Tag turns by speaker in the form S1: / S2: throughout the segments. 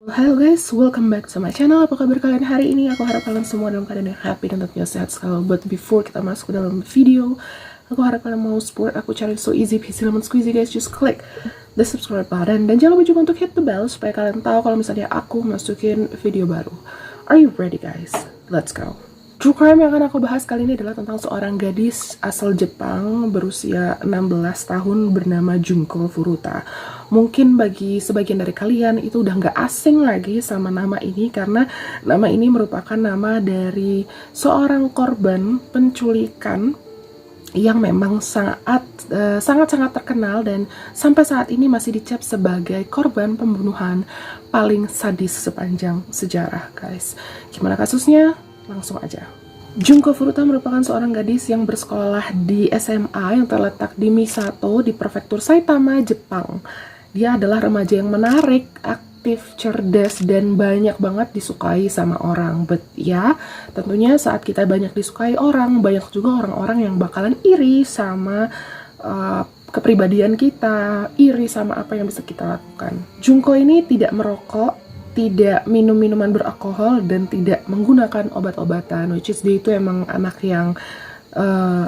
S1: Halo guys, welcome back to my channel. Apa kabar kalian hari ini? Aku harap kalian semua dalam keadaan yang happy dan tentunya sehat selalu. But before kita masuk ke dalam video, aku harap kalian mau support aku channel So Easy Peasy Lemon Squeezy guys. Just click the subscribe button dan jangan lupa juga untuk hit the bell supaya kalian tahu kalau misalnya aku masukin video baru. Are you ready guys? Let's go. True crime yang akan aku bahas kali ini adalah tentang seorang gadis asal Jepang berusia 16 tahun bernama Junko Furuta. Mungkin bagi sebagian dari kalian itu udah nggak asing lagi sama nama ini karena nama ini merupakan nama dari seorang korban penculikan yang memang sangat-sangat terkenal dan sampai saat ini masih dicap sebagai korban pembunuhan paling sadis sepanjang sejarah guys. Gimana kasusnya? Langsung aja. Junko Furuta merupakan seorang gadis yang bersekolah di SMA yang terletak di Misato di prefektur Saitama, Jepang. Dia adalah remaja yang menarik, aktif, cerdas, dan banyak banget disukai sama orang. But ya, tentunya saat kita banyak disukai orang, banyak juga orang-orang yang bakalan iri sama kepribadian kita, iri sama apa yang bisa kita lakukan. Junko ini tidak merokok, tidak minum minuman beralkohol, dan tidak menggunakan obat-obatan, which is dia itu emang anak yang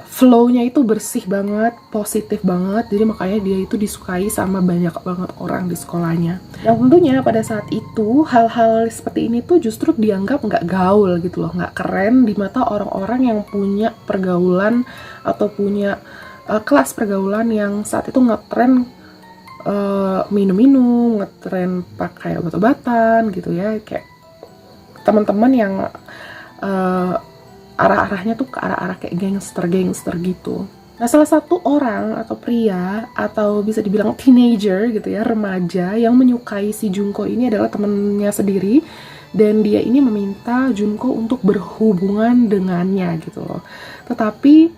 S1: flow-nya itu bersih banget, positif banget, jadi makanya dia itu disukai sama banyak banget orang di sekolahnya. Yang tentunya pada saat itu hal-hal seperti ini tuh justru dianggap nggak gaul gitu loh, nggak keren di mata orang-orang yang punya pergaulan atau punya kelas pergaulan yang saat itu ngetren minum-minum, ngetren pakai obat-obatan gitu ya, kayak teman-teman yang arah-arahnya tuh ke arah-arah kayak gangster gitu. Nah, salah satu orang atau pria atau bisa dibilang teenager gitu ya, remaja yang menyukai si Junko ini adalah temennya sendiri, dan dia ini meminta Junko untuk berhubungan dengannya gitu loh. Tetapi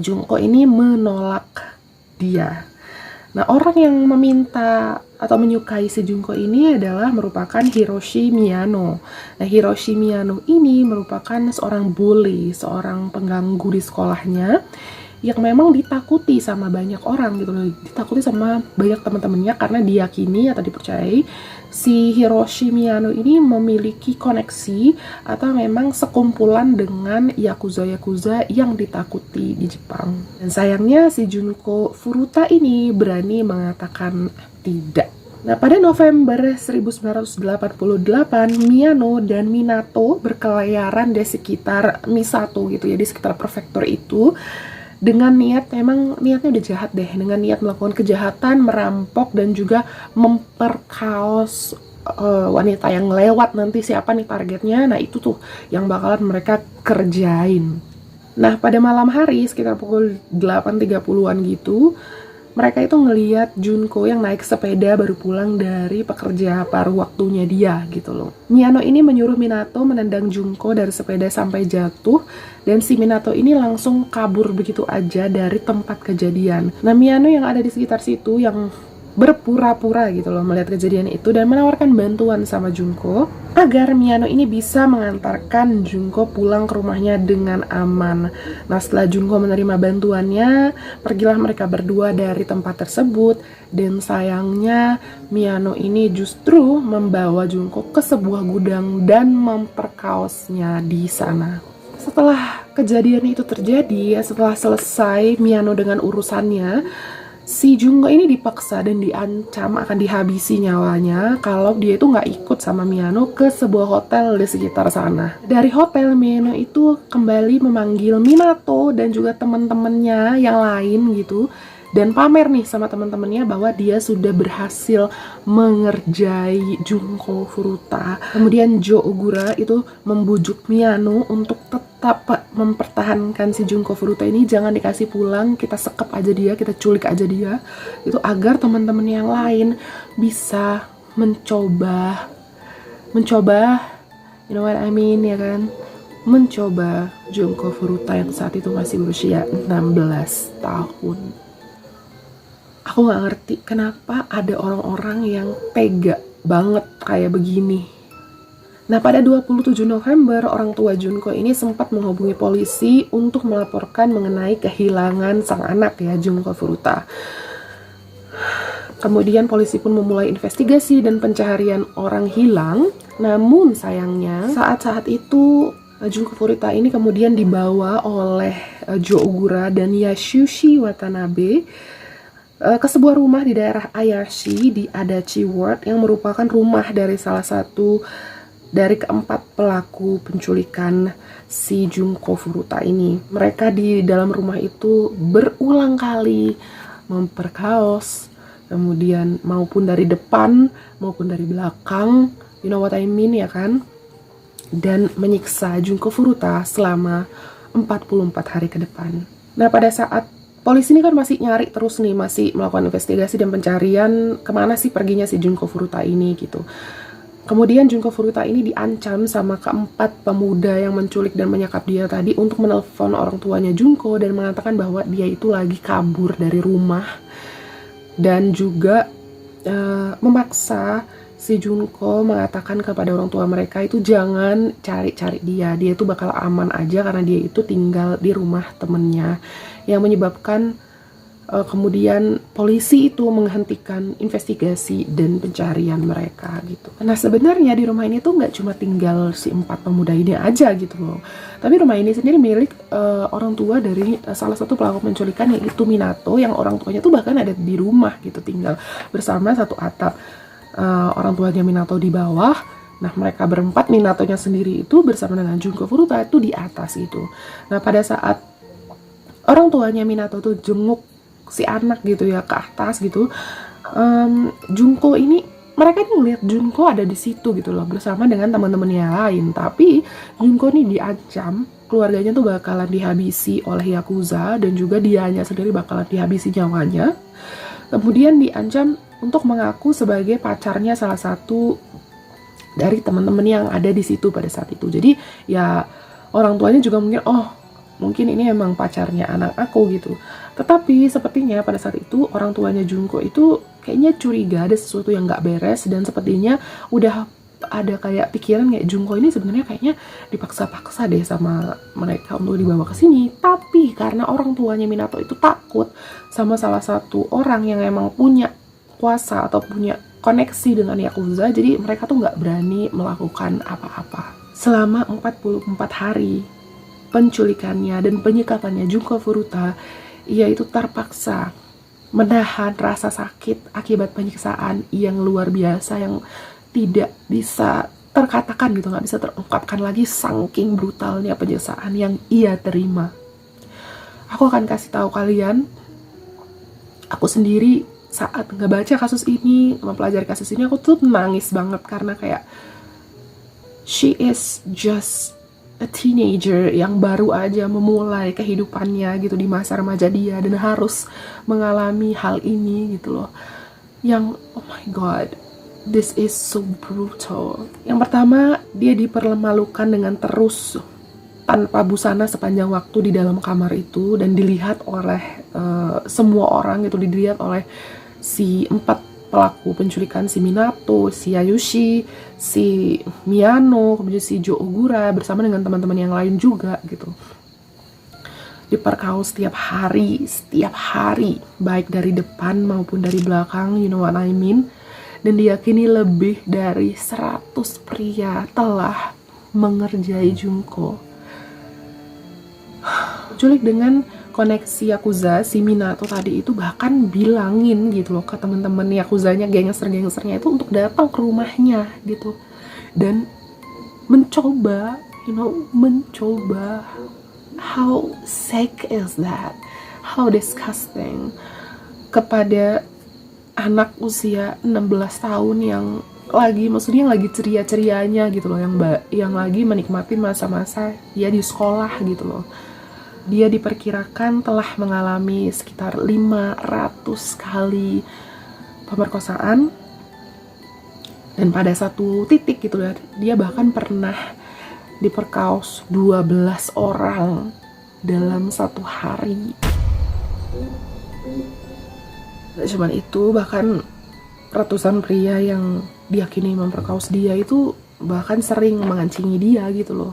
S1: Junko ini menolak dia. Nah, orang yang meminta atau menyukai si Junko ini adalah merupakan Hiroshi Miyano. Nah, Hiroshi Miyano ini merupakan seorang bully, seorang pengganggu di sekolahnya yang memang ditakuti sama banyak orang gitu loh. Ditakuti sama banyak teman-temannya karena diyakini atau dipercayai si Hiroshi Miyano ini memiliki koneksi atau memang sekumpulan dengan yakuza-yakuza yang ditakuti di Jepang. Dan sayangnya si Junko Furuta ini berani mengatakan tidak. Nah, pada November 1988, Miyano dan Minato berkeliaran di sekitar Misato gitu ya, di sekitar prefektur itu dengan niat, memang niatnya udah jahat deh, dengan niat melakukan kejahatan, merampok, dan juga memperkaos wanita yang lewat. Nanti siapa nih targetnya, nah itu tuh yang bakalan mereka kerjain. Nah, pada malam hari sekitar pukul 8.30-an gitu, mereka itu ngeliat Junko yang naik sepeda baru pulang dari pekerja paruh waktunya dia gitu loh. Miyano ini menyuruh Minato menendang Junko dari sepeda sampai jatuh, dan si Minato ini langsung kabur begitu aja dari tempat kejadian. Nah, Miyano yang ada di sekitar situ yang berpura-pura gitu loh melihat kejadian itu dan menawarkan bantuan sama Junko agar Miyano ini bisa mengantarkan Junko pulang ke rumahnya dengan aman. Nah, setelah Junko menerima bantuannya, pergilah mereka berdua dari tempat tersebut, dan sayangnya Miyano ini justru membawa Junko ke sebuah gudang dan memperkaosnya di sana. Setelah kejadian itu terjadi, setelah selesai Miyano dengan urusannya, si Junko ini dipaksa dan diancam akan dihabisi nyawanya kalau dia itu nggak ikut sama Miyano ke sebuah hotel di sekitar sana. Dari hotel, Miyano itu kembali memanggil Minato dan juga teman-temannya yang lain gitu, dan pamer nih sama teman-temannya bahwa dia sudah berhasil mengerjai Junko Furuta. Kemudian Jo Ogura itu membujuk Miyano untuk tetap mempertahankan si Junko Furuta ini, jangan dikasih pulang, kita sekep aja dia, kita culik aja dia, itu agar teman-teman yang lain bisa mencoba, you know what I mean ya kan, mencoba Junko Furuta yang saat itu masih berusia 16 tahun. Aku gak ngerti kenapa ada orang-orang yang tega banget kayak begini. Nah, pada 27 November, orang tua Junko ini sempat menghubungi polisi untuk melaporkan mengenai kehilangan sang anak ya, Junko Furuta. Kemudian polisi pun memulai investigasi dan pencarian orang hilang. Namun sayangnya saat-saat itu Junko Furuta ini kemudian dibawa oleh Jo Ogura dan Yasushi Watanabe ke sebuah rumah di daerah Ayashi di Adachi Ward yang merupakan rumah dari salah satu dari keempat pelaku penculikan si Junko Furuta ini. Mereka di dalam rumah itu berulang kali memperkaos, kemudian maupun dari depan maupun dari belakang, you know what I mean ya kan? Dan menyiksa Junko Furuta selama 44 hari ke depan. Nah, pada saat polisi ini kan masih nyari terus nih, masih melakukan investigasi dan pencarian kemana sih perginya si Junko Furuta ini gitu. Kemudian Junko Furuta ini diancam sama keempat pemuda yang menculik dan menyekap dia tadi untuk menelpon orang tuanya Junko dan mengatakan bahwa dia itu lagi kabur dari rumah. Dan juga memaksa si Junko mengatakan kepada orang tua mereka itu jangan cari-cari dia itu bakal aman aja karena dia itu tinggal di rumah temennya, yang menyebabkan kemudian polisi itu menghentikan investigasi dan pencarian mereka gitu. Nah, sebenarnya di rumah ini tuh nggak cuma tinggal si 4 pemuda ini aja gitu loh, tapi rumah ini sendiri milik orang tua dari salah satu pelaku penculikan, yaitu Minato, yang orang tuanya tuh bahkan ada di rumah gitu, tinggal bersama satu atap. Orang tuanya Minato di bawah, nah mereka berempat, Minatonya sendiri itu bersama dengan Junko Furuta itu di atas itu. Nah, pada saat orang tuanya Minato tuh jenguk si anak gitu ya ke atas gitu, Junko ini, mereka ini ngeliat Junko ada di situ gitu loh bersama dengan teman-temannya lain, tapi Junko ini diancam keluarganya tuh bakalan dihabisi oleh Yakuza dan juga dianya sendiri bakalan dihabisi nyawanya. Kemudian diancam untuk mengaku sebagai pacarnya salah satu dari teman-teman yang ada di situ pada saat itu. Jadi ya orang tuanya juga mungkin ini emang pacarnya anak aku gitu. Tetapi sepertinya pada saat itu orang tuanya Junko itu kayaknya curiga ada sesuatu yang nggak beres, dan sepertinya udah ada kayak pikiran kayak Junko ini sebenarnya kayaknya dipaksa-paksa deh sama mereka untuk dibawa ke sini. Tapi karena orang tuanya Minato itu takut sama salah satu orang yang emang punya kuasa atau punya koneksi dengan Yakuza, jadi mereka tuh nggak berani melakukan apa-apa. Selama 44 hari penculikannya dan penyekapannya Junko Furuta, ia itu terpaksa menahan rasa sakit akibat penyiksaan yang luar biasa, yang tidak bisa terkatakan gitu, nggak bisa terungkapkan lagi saking brutalnya penyiksaan yang ia terima. Aku akan kasih tahu kalian, aku sendiri saat ngebaca kasus ini, mempelajari kasus ini, aku tuh nangis banget karena kayak she is just a teenager yang baru aja memulai kehidupannya gitu di masa remaja dia, dan harus mengalami hal ini gitu loh, yang oh my god, this is so brutal. Yang pertama, dia dipermalukan dengan terus tanpa busana sepanjang waktu di dalam kamar itu, dan dilihat oleh semua orang gitu, dilihat oleh si 4 pelaku penculikan, si Minato, si Yasushi, si Miyano, kemudian si Jo Ogura bersama dengan teman-teman yang lain juga gitu. Diperkaus setiap hari, baik dari depan maupun dari belakang, you know what I mean. Dan diyakini lebih dari 100 pria telah mengerjai Junko. Culik dengan koneksi Yakuza, si Minato tadi itu bahkan bilangin gitu loh ke temen-temen Yakuzanya, gangster-gangsternya itu untuk datang ke rumahnya gitu, dan mencoba, how sick is that, how disgusting, kepada anak usia 16 tahun yang lagi ceria-cerianya gitu loh, yang lagi menikmati masa-masa dia di sekolah gitu loh. Dia diperkirakan telah mengalami sekitar 500 kali pemerkosaan, dan pada satu titik gitu ya, dia bahkan pernah diperkaos 12 orang dalam satu hari. Gak cuma itu, bahkan ratusan pria yang diyakini memperkaos dia itu bahkan sering mengancingi dia gitu loh.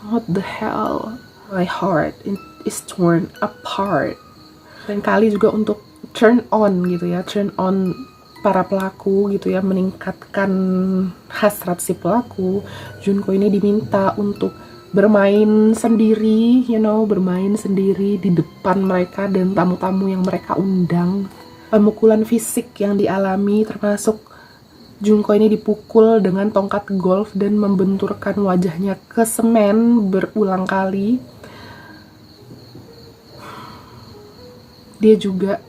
S1: What the hell? My heart is torn apart. Dan kali juga untuk turn on gitu ya, turn on para pelaku gitu ya, meningkatkan hasrat si pelaku, Junko ini diminta untuk bermain sendiri, bermain sendiri di depan mereka dan tamu-tamu yang mereka undang. Pemukulan fisik yang dialami termasuk Junko ini dipukul dengan tongkat golf dan membenturkan wajahnya ke semen berulang kali. Dia juga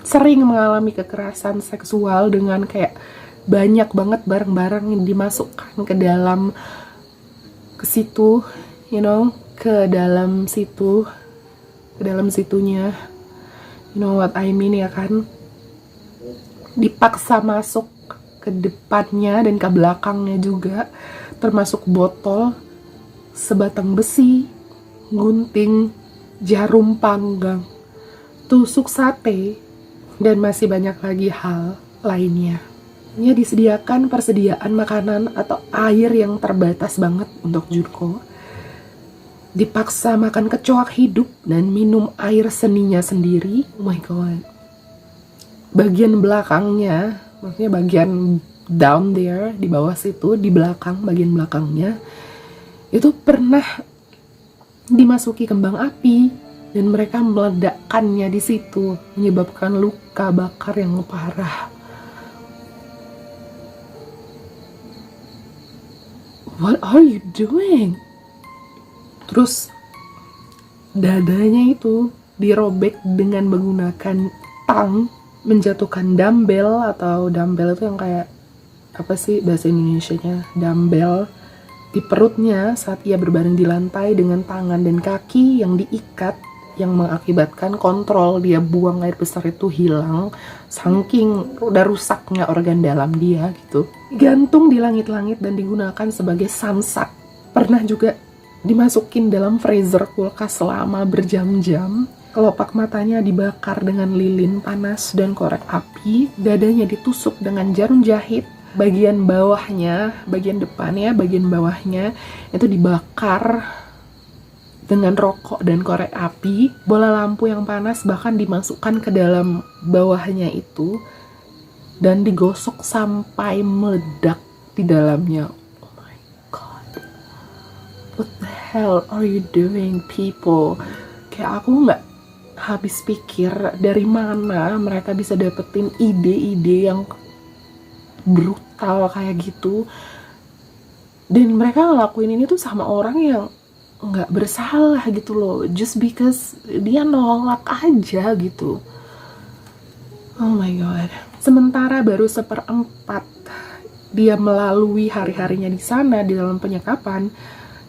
S1: sering mengalami kekerasan seksual dengan kayak banyak banget barang-barang yang dimasukkan ke dalam ke dalam situnya. You know what I mean ya kan? Dipaksa masuk ke depannya dan ke belakangnya juga, termasuk botol, sebatang besi, gunting, jarum panggang, tusuk sate, dan masih banyak lagi hal lainnya. Dia disediakan persediaan makanan atau air yang terbatas banget untuk Junko. Dipaksa makan kecoak hidup dan minum air seninya sendiri. Oh my god. Bagian belakangnya, maksudnya bagian down there, di bawah situ, di belakang, bagian belakangnya, itu pernah dimasuki kembang api. Dan mereka meledakkannya di situ, menyebabkan luka bakar yang parah. What are you doing? Terus dadanya itu dirobek dengan menggunakan tang, menjatuhkan dumbbell, atau dumbbell itu yang kayak apa sih bahasa Indonesianya, dumbbell, di perutnya saat ia berbaring di lantai dengan tangan dan kaki yang diikat, yang mengakibatkan kontrol dia buang air besar itu hilang, saking udah rusaknya organ dalam dia gitu. Gantung di langit-langit dan digunakan sebagai samsak. Pernah juga dimasukin dalam freezer kulkas selama berjam-jam. Kelopak matanya dibakar dengan lilin panas dan korek api. Dadanya ditusuk dengan jarum jahit. Bagian bawahnya, bagian depannya, bagian bawahnya itu dibakar dengan rokok dan korek api. Bola lampu yang panas bahkan dimasukkan ke dalam bawahnya itu dan digosok sampai meledak di dalamnya. Oh my god, what the hell are you doing people? Kayak aku nggak habis pikir dari mana mereka bisa dapetin ide-ide yang brutal kayak gitu, dan mereka ngelakuin ini tuh sama orang yang nggak bersalah gitu loh, just because dia nolak aja gitu. Oh my god. Sementara baru 1/4 dia melalui hari-harinya di sana di dalam penyekapan,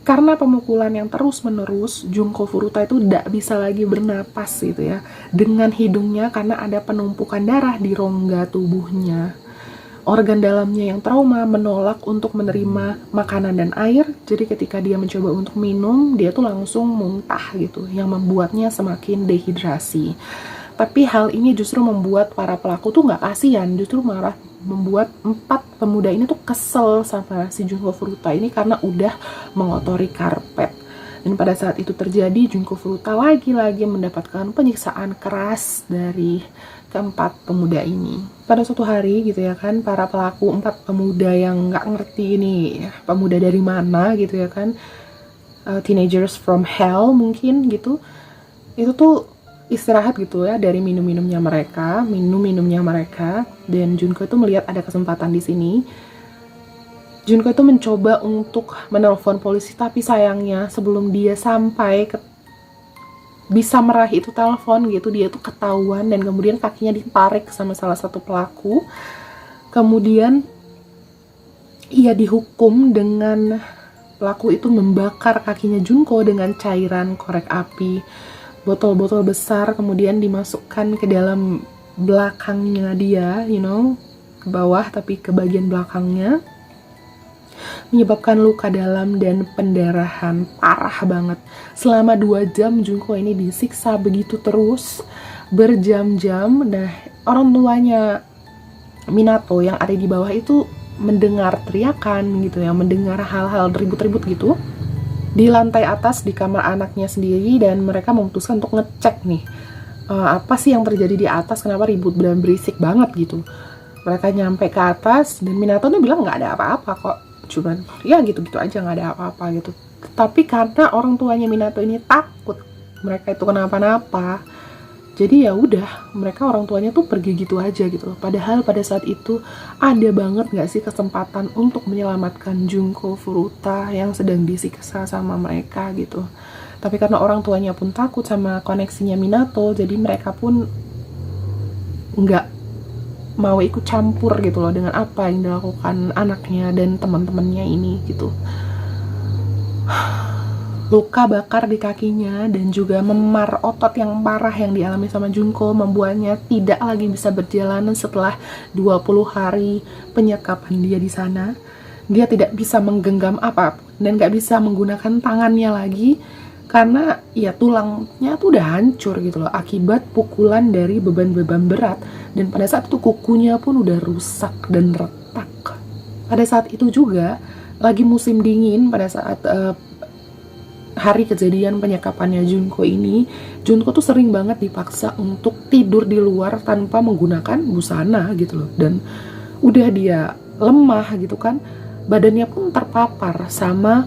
S1: karena pemukulan yang terus menerus, Junko Furuta itu tidak bisa lagi bernapas gitu ya, dengan hidungnya karena ada penumpukan darah di rongga tubuhnya. Organ dalamnya yang trauma menolak untuk menerima makanan dan air, jadi ketika dia mencoba untuk minum, dia tuh langsung muntah gitu, yang membuatnya semakin dehidrasi. Tapi hal ini justru membuat para pelaku tuh nggak kasihan, justru malah membuat 4 pemuda ini tuh kesel sama si Junko Furuta ini karena udah mengotori karpet. Dan pada saat itu terjadi, Junko Furuta lagi-lagi mendapatkan penyiksaan keras dari keempat pemuda ini. Pada suatu hari gitu ya kan, para pelaku 4 pemuda yang nggak ngerti ini pemuda dari mana gitu ya kan, teenagers from hell mungkin gitu, itu tuh istirahat gitu ya dari minum-minumnya mereka, dan Junko itu melihat ada kesempatan di sini. Junko itu mencoba untuk menelpon polisi, tapi sayangnya sebelum dia sampai bisa meraih itu telepon gitu, dia tuh ketahuan dan kemudian kakinya ditarik sama salah satu pelaku. Kemudian ia dihukum dengan pelaku itu membakar kakinya Junko dengan cairan korek api. Botol-botol besar kemudian dimasukkan ke dalam belakangnya dia, ke bawah tapi ke bagian belakangnya, menyebabkan luka dalam dan pendarahan parah banget. Selama 2 jam Junko ini disiksa begitu terus, berjam-jam. Nah, orang tuanya Minato yang ada di bawah itu mendengar teriakan gitu ya, mendengar hal-hal ribut-ribut gitu di lantai atas di kamar anaknya sendiri, dan mereka memutuskan untuk ngecek nih apa sih yang terjadi di atas, kenapa ribut dan berisik banget gitu. Mereka nyampe ke atas dan Minato nih bilang nggak ada apa-apa kok, cuman ya gitu-gitu aja, nggak ada apa-apa gitu. Tapi karena orang tuanya Minato ini takut mereka itu kenapa-napa, jadi ya udah, mereka orang tuanya tuh pergi gitu aja gitu loh. Padahal pada saat itu ada banget nggak sih kesempatan untuk menyelamatkan Junko Furuta yang sedang disiksa sama mereka gitu. Tapi karena orang tuanya pun takut sama koneksinya Minato, jadi mereka pun nggak mau ikut campur gitu loh dengan apa yang dilakukan anaknya dan teman-temannya ini gitu. Luka bakar di kakinya dan juga memar otot yang parah yang dialami sama Junko membuatnya tidak lagi bisa berjalan setelah 20 hari penyekapan dia di sana. Dia tidak bisa menggenggam apapun dan gak bisa menggunakan tangannya lagi karena ya tulangnya tuh udah hancur gitu loh akibat pukulan dari beban-beban berat, dan pada saat itu kukunya pun udah rusak dan retak. Pada saat itu juga lagi musim dingin, pada saat hari kejadian penyekapannya Junko ini, Junko tuh sering banget dipaksa untuk tidur di luar tanpa menggunakan busana gitu loh, dan udah dia lemah gitu kan, badannya pun terpapar sama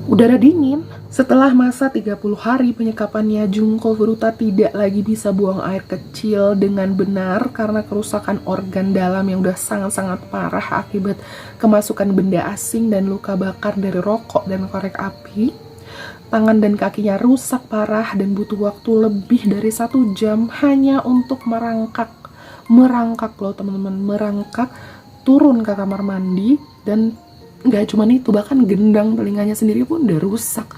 S1: udara dingin. Setelah masa 30 hari penyekapannya, Junko Furuta tidak lagi bisa buang air kecil dengan benar karena kerusakan organ dalam yang udah sangat-sangat parah akibat kemasukan benda asing dan luka bakar dari rokok dan korek api. Tangan dan kakinya rusak parah dan butuh waktu lebih dari 1 jam hanya untuk merangkak loh teman-teman, merangkak turun ke kamar mandi. Dan gak cuma itu, bahkan gendang telinganya sendiri pun udah rusak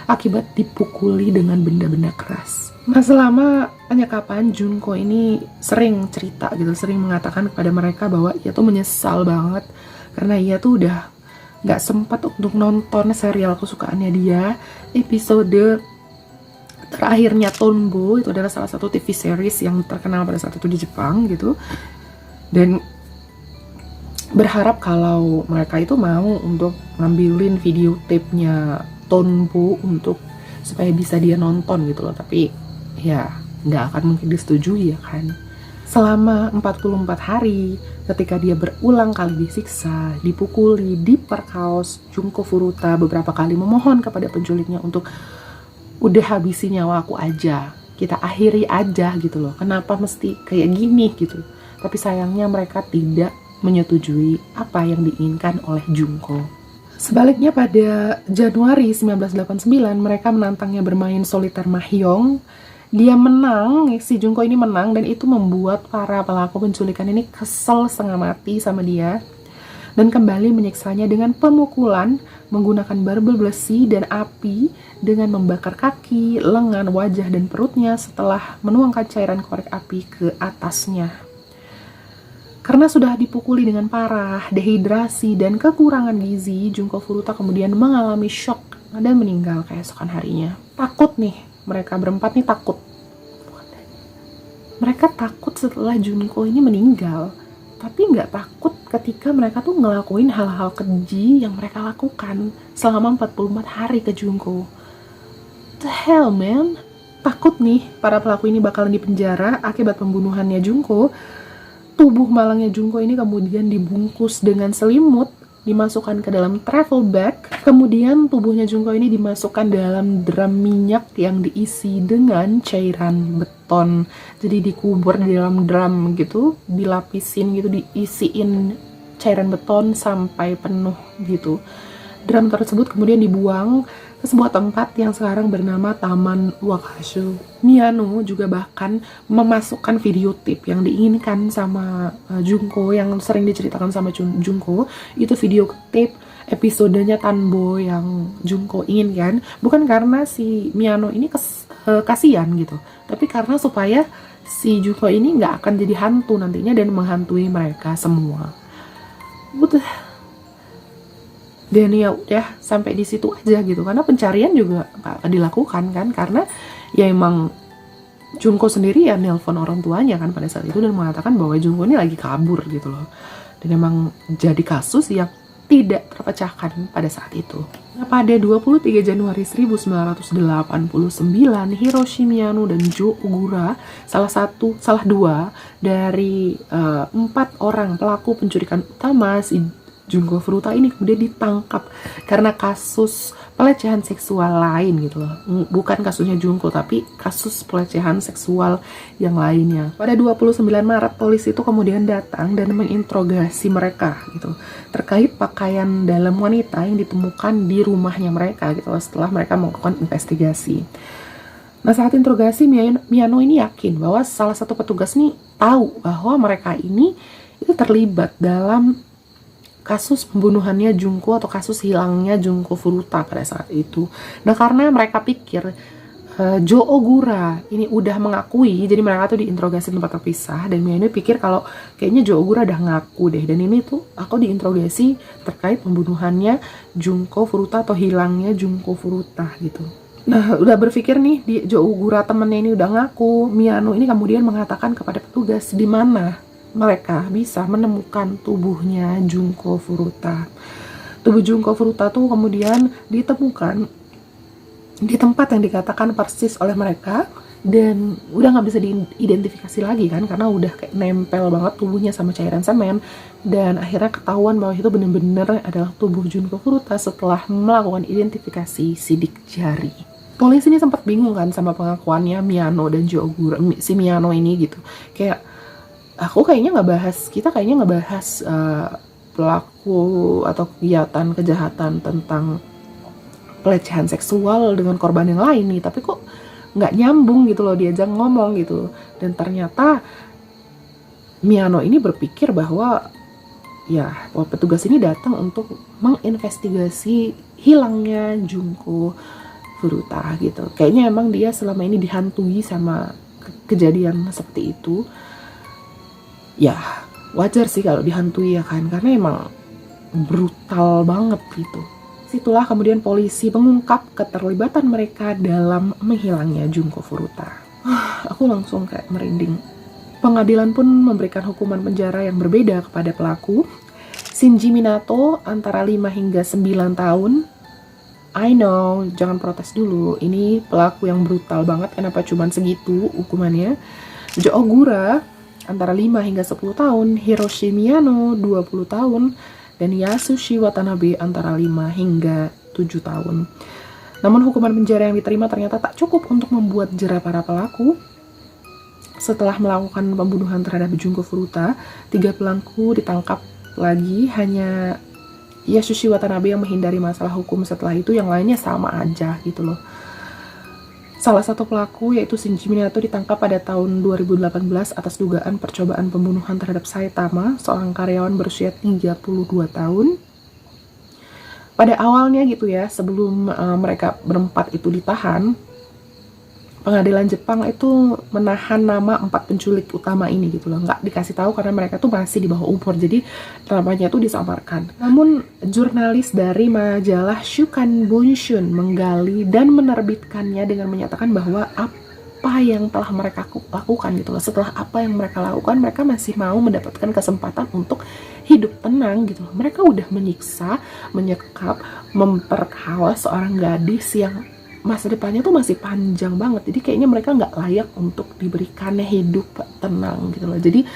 S1: akibat dipukuli dengan benda-benda keras. Nah, selama penyekapan, Junko ini sering cerita gitu, sering mengatakan kepada mereka bahwa ia tuh menyesal banget karena ia tuh udah gak sempat untuk nonton serial kesukaannya dia. Episode terakhirnya Tonbo itu adalah salah satu TV series yang terkenal pada saat itu di Jepang gitu, dan berharap kalau mereka itu mau untuk ngambilin videotape-nya Tonbo untuk supaya bisa dia nonton gitu loh. Tapi ya nggak akan mungkin disetujui ya kan. Selama 44 hari ketika dia berulang kali disiksa, dipukuli, diperkaos, Junko Furuta beberapa kali memohon kepada penculiknya untuk udah habisi nyawa aku aja, kita akhiri aja gitu loh, kenapa mesti kayak gini gitu. Tapi sayangnya mereka tidak menyetujui apa yang diinginkan oleh Junko. Sebaliknya pada Januari 1989 mereka menantangnya bermain soliter mahjong. Dia menang, si Junko ini menang, dan itu membuat para pelaku penculikan ini kesel setengah mati sama dia dan kembali menyiksanya dengan pemukulan menggunakan barbel besi dan api dengan membakar kaki, lengan, wajah, dan perutnya setelah menuangkan cairan korek api ke atasnya. Karena sudah dipukuli dengan parah, dehidrasi, dan kekurangan gizi, Junko Furuta kemudian mengalami shock dan meninggal keesokan harinya. Takut nih, mereka berempat nih takut. Mereka takut setelah Junko ini meninggal, tapi nggak takut ketika mereka tuh ngelakuin hal-hal keji yang mereka lakukan selama 44 hari ke Junko. The hell, man? Takut nih, para pelaku ini bakalan dipenjara akibat pembunuhannya Junko. Tubuh malangnya Junko ini kemudian dibungkus dengan selimut, dimasukkan ke dalam travel bag. Kemudian tubuhnya Junko ini dimasukkan dalam drum minyak yang diisi dengan cairan beton. Jadi dikubur di dalam drum gitu, dilapisin gitu, diisiin cairan beton sampai penuh gitu. Drum tersebut kemudian dibuang ke sebuah tempat yang sekarang bernama Taman Wakashu. Miyano juga bahkan memasukkan videotape yang diinginkan sama Junko, yang sering diceritakan sama Junko, itu videotape episodenya Tanbo yang Junko inginkan, bukan karena si Miyano ini kasihan gitu, tapi karena supaya si Junko ini nggak akan jadi hantu nantinya dan menghantui mereka semua. Udah. Dan ya udah sampai di situ aja gitu, karena pencarian juga gak akan dilakukan kan, karena ya emang Junko sendiri ya nelpon orang tuanya kan pada saat itu dan mengatakan bahwa Junko ini lagi kabur gitu loh. Dan emang jadi kasus yang tidak terpecahkan pada saat itu. Nah, pada 23 Januari 1989, Hiroshi Miyano dan Jo Ogura, salah dua dari 4 orang pelaku penculikan utama si Junko Furuta ini kemudian ditangkap karena kasus pelecehan seksual lain gitu loh. Bukan kasusnya Junko, tapi kasus pelecehan seksual yang lainnya. Pada 29 Maret, polisi itu kemudian datang dan menginterogasi mereka gitu terkait pakaian dalam wanita yang ditemukan di rumahnya mereka gitu loh, setelah mereka melakukan investigasi. Nah, saat interogasi, Miyano ini yakin bahwa salah satu petugas nih tahu bahwa mereka ini itu terlibat dalam kasus pembunuhannya Junko atau kasus hilangnya Junko Furuta pada saat itu. Nah, karena mereka pikir Jo Ogura ini udah mengakui, jadi mereka tuh diinterogasi tempat terpisah, dan Miyano pikir kalau kayaknya Jo Ogura udah ngaku deh, dan ini tuh aku diinterogasi terkait pembunuhannya Junko Furuta atau hilangnya Junko Furuta gitu. Nah, udah berpikir nih, Jo Ogura temennya ini udah ngaku, Miyano ini kemudian mengatakan kepada petugas di mana mereka bisa menemukan tubuhnya Junko Furuta. Tubuh Junko Furuta tuh kemudian ditemukan di tempat yang dikatakan persis oleh mereka, dan udah nggak bisa diidentifikasi lagi kan, karena udah kayak nempel banget tubuhnya sama cairan semen, dan akhirnya ketahuan bahwa itu benar-benar adalah tubuh Junko Furuta setelah melakukan identifikasi sidik jari. Polisi ini sempat bingung kan sama pengakuannya Miyano dan Jo Ogura, si Miyano ini gitu, kayak kita kayaknya nggak bahas pelaku atau kegiatan kejahatan tentang pelecehan seksual dengan korban yang lain nih, tapi kok nggak nyambung gitu loh diajak ngomong gitu. Dan ternyata Miyano ini berpikir bahwa petugas ini datang untuk menginvestigasi hilangnya Junko Furuta gitu. Kayaknya emang dia selama ini dihantui sama kejadian seperti itu. Ya, wajar sih kalau dihantui ya kan, karena emang brutal banget gitu. Situlah kemudian polisi mengungkap keterlibatan mereka dalam menghilangnya Junko Furuta. Aku langsung kayak merinding. Pengadilan pun memberikan hukuman penjara yang berbeda kepada pelaku. Shinji Minato antara 5 hingga 9 tahun. I know, jangan protes dulu. Ini pelaku yang brutal banget, kenapa cuman segitu hukumannya. Jo Ogura antara 5 hingga 10 tahun, Hiroshi Miyano 20 tahun, dan Yasushi Watanabe antara 5 hingga 7 tahun. Namun hukuman penjara yang diterima ternyata tak cukup untuk membuat jera para pelaku. Setelah melakukan pembunuhan terhadap Junko Furuta, 3 pelaku ditangkap lagi, hanya Yasushi Watanabe yang menghindari masalah hukum. Setelah itu yang lainnya sama aja gitu loh. Salah satu pelaku yaitu Shinji Minato ditangkap pada tahun 2018 atas dugaan percobaan pembunuhan terhadap Saitama, seorang karyawan berusia 32 tahun. Pada awalnya gitu ya, sebelum mereka berempat itu ditahan, pengadilan Jepang itu menahan nama 4 penculik utama ini gitu loh. Nggak dikasih tahu karena mereka tuh masih di bawah umur, jadi namanya tuh disamarkan. Namun jurnalis dari majalah Shukan Bunshun menggali dan menerbitkannya dengan menyatakan bahwa apa yang telah mereka lakukan gitu loh. Setelah apa yang mereka lakukan, mereka masih mau mendapatkan kesempatan untuk hidup tenang gitu loh. Mereka udah menyiksa, menyekap, memperkalah seorang gadis yang masa depannya tuh masih panjang banget, jadi kayaknya mereka nggak layak untuk diberikannya hidup tenang gitu loh. Jadi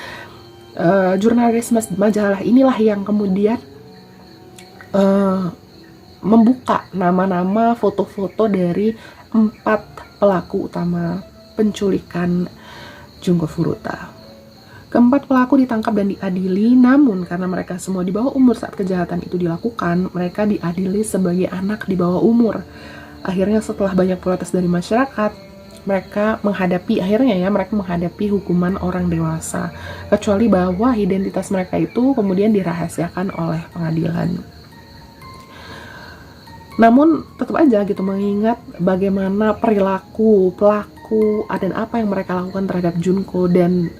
S1: jurnalis majalah inilah yang kemudian membuka nama-nama foto-foto dari 4 pelaku utama penculikan Junko Furuta. Keempat pelaku ditangkap dan diadili, namun karena mereka semua di bawah umur saat kejahatan itu dilakukan, mereka diadili sebagai anak di bawah umur. Akhirnya setelah banyak protes dari masyarakat, mereka menghadapi hukuman orang dewasa, kecuali bahwa identitas mereka itu kemudian dirahasiakan oleh pengadilan. Namun tetap aja gitu, mengingat bagaimana perilaku pelaku dan apa yang mereka lakukan terhadap Junko dan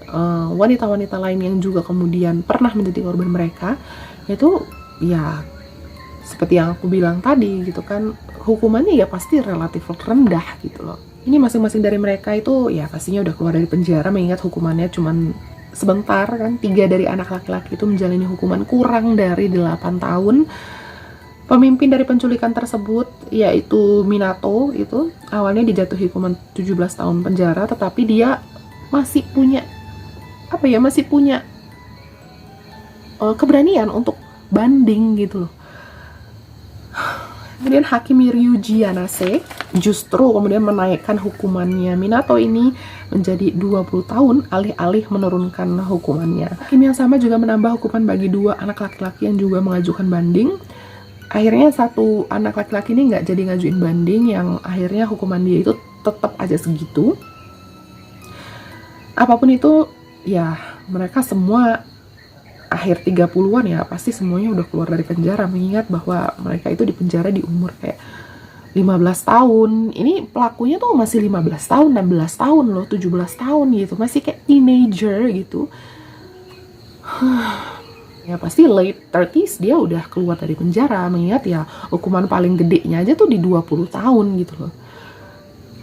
S1: wanita-wanita lain yang juga kemudian pernah menjadi korban mereka, itu ya seperti yang aku bilang tadi gitu kan, hukumannya ya pasti relatif rendah gitu loh. Ini masing-masing dari mereka itu ya pastinya udah keluar dari penjara, mengingat hukumannya cuman sebentar kan, 3 dari anak laki-laki itu menjalani hukuman kurang dari 8 tahun. Pemimpin dari penculikan tersebut yaitu Minato itu awalnya dijatuhi hukuman 17 tahun penjara, tetapi dia masih punya keberanian untuk banding gitu loh. Kemudian Hakim Ryuji Yanase justru kemudian menaikkan hukumannya Minato ini menjadi 20 tahun alih-alih menurunkan hukumannya. Hakim yang sama juga menambah hukuman bagi 2 anak laki-laki yang juga mengajukan banding. Akhirnya 1 anak laki-laki ini nggak jadi ngajuin banding, yang akhirnya hukuman dia itu tetap aja segitu. Apapun itu, ya mereka semua akhir 30-an ya pasti semuanya udah keluar dari penjara, mengingat bahwa mereka itu di penjara di umur kayak 15 tahun. Ini pelakunya tuh masih 15 tahun, 16 tahun loh, 17 tahun gitu, masih kayak teenager gitu. Ya pasti late 30s dia udah keluar dari penjara, mengingat ya hukuman paling gedenya aja tuh di 20 tahun gitu loh.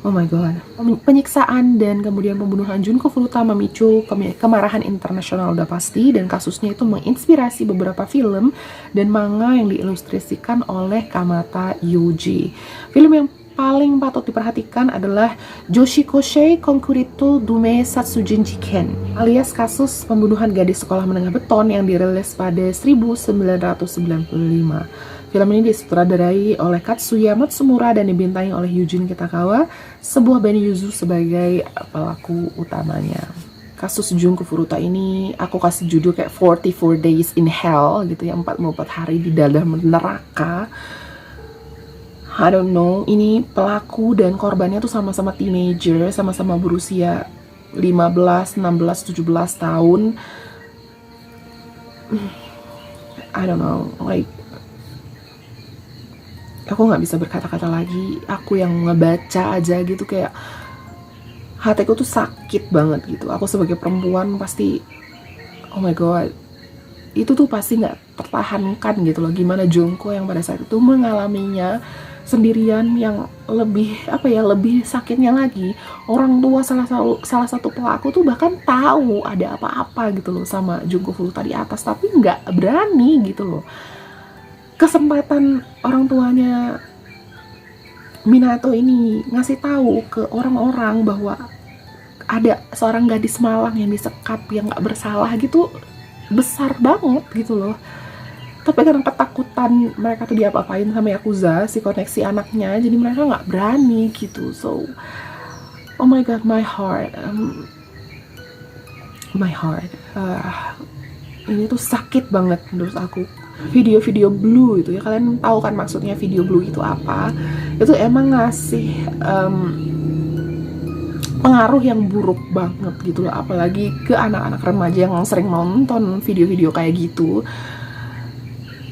S1: Oh my god. Penyiksaan dan kemudian pembunuhan Junko Furuta memicu kemarahan internasional udah pasti, dan kasusnya itu menginspirasi beberapa film dan manga yang diilustrasikan oleh Kamata Yuji. Film yang paling patut diperhatikan adalah Joshikoshei Konkurito Dume Satsujin Jiken, alias kasus pembunuhan gadis sekolah menengah beton yang dirilis pada 1995. Film ini disutradarai oleh Katsuya Matsumura dan dibintangi oleh Yujin Kitagawa, sebuah band Yuzu sebagai pelaku utamanya. Kasus Junko Furuta ini aku kasih judul kayak 44 Days in Hell gitu ya, 44 hari di dalam neraka. I don't know, ini pelaku dan korbannya tuh sama-sama teenager, sama-sama berusia 15, 16, 17 tahun. I don't know, like aku nggak bisa berkata-kata lagi. Aku yang ngebaca aja gitu kayak hatiku tuh sakit banget gitu. Aku sebagai perempuan pasti, oh my god, itu tuh pasti nggak tertahankan gitu loh. Gimana Junko yang pada saat itu mengalaminya sendirian, yang lebih sakitnya lagi, orang tua salah satu pelaku tuh bahkan tahu ada apa-apa gitu loh sama Junko Furuta di atas, tapi nggak berani gitu loh. Kesempatan orang tuanya Minato ini ngasih tahu ke orang-orang bahwa ada seorang gadis malang yang disekap yang nggak bersalah gitu, besar banget gitu loh. Tapi karena ketakutan mereka tuh diapa-apain sama Yakuza, si koneksi anaknya, jadi mereka nggak berani gitu. So, oh my god, my heart, ini tuh sakit banget menurut aku. Video-video blue itu ya, kalian tahu kan maksudnya video blue itu apa? Itu emang ngasih pengaruh yang buruk banget gitu loh, apalagi ke anak-anak remaja yang sering nonton video-video kayak gitu,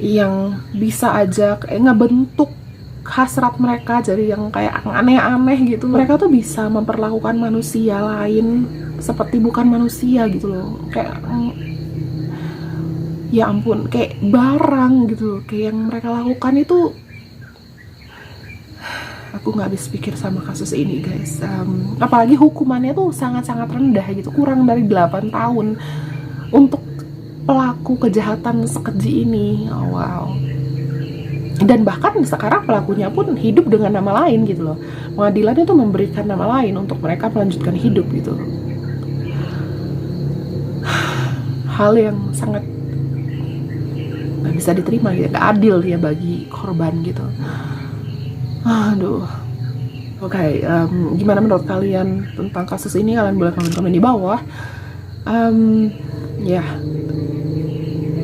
S1: yang bisa aja kayak ngebentuk hasrat mereka jadi yang kayak aneh-aneh gitu. Mereka tuh bisa memperlakukan manusia lain seperti bukan manusia gitu loh, kayak ya ampun, kayak barang gitu loh. Kayak yang mereka lakukan itu, aku nggak habis pikir sama kasus ini guys. Apalagi hukumannya tuh sangat-sangat rendah gitu, kurang dari 8 tahun untuk pelaku kejahatan sekeji ini. Oh, wow. Dan bahkan sekarang pelakunya pun hidup dengan nama lain gitu loh. Pengadilan itu memberikan nama lain untuk mereka melanjutkan hidup gitu. Hal yang sangat nggak bisa diterima gitu, nggak adil ya bagi korban gitu. Aduh. Oke, gimana menurut kalian tentang kasus ini? Kalian boleh komen-komen di bawah.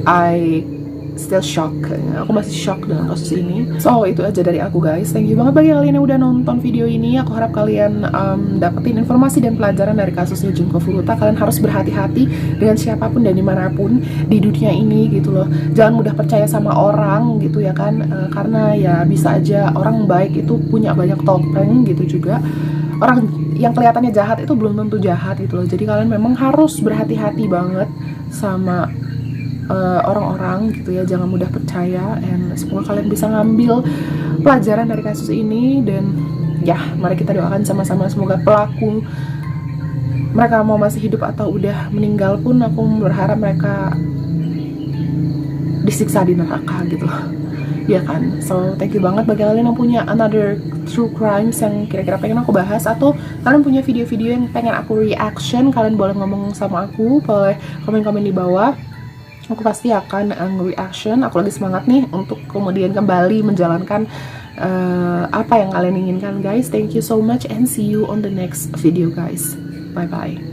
S1: I still shock. Aku masih shock dengan kasus ini. So, itu aja dari aku guys. Thank you banget bagi kalian yang udah nonton video ini. Aku harap kalian dapetin informasi dan pelajaran dari kasusnya Junko Furuta. Kalian harus berhati-hati dengan siapapun dan dimanapun di dunia ini gitu loh. Jangan mudah percaya sama orang gitu ya kan. Karena ya bisa aja orang baik itu punya banyak topeng gitu juga. Orang yang kelihatannya jahat itu belum tentu jahat gitu loh. Jadi kalian memang harus berhati-hati banget sama orang-orang gitu ya, jangan mudah percaya. And semoga kalian bisa ngambil pelajaran dari kasus ini, dan ya mari kita doakan sama-sama semoga pelaku mereka mau masih hidup atau udah meninggal pun, aku berharap mereka disiksa di neraka gitu loh, ya kan. So thank you banget bagi kalian yang punya another true crimes yang kira-kira pengen aku bahas, atau kalian punya video-video yang pengen aku reaction, kalian boleh ngomong sama aku, boleh komen-komen di bawah. Aku pasti akan reaction. Aku lagi semangat nih untuk kemudian kembali menjalankan apa yang kalian inginkan guys. Thank you so much and see you on the next video guys. Bye bye.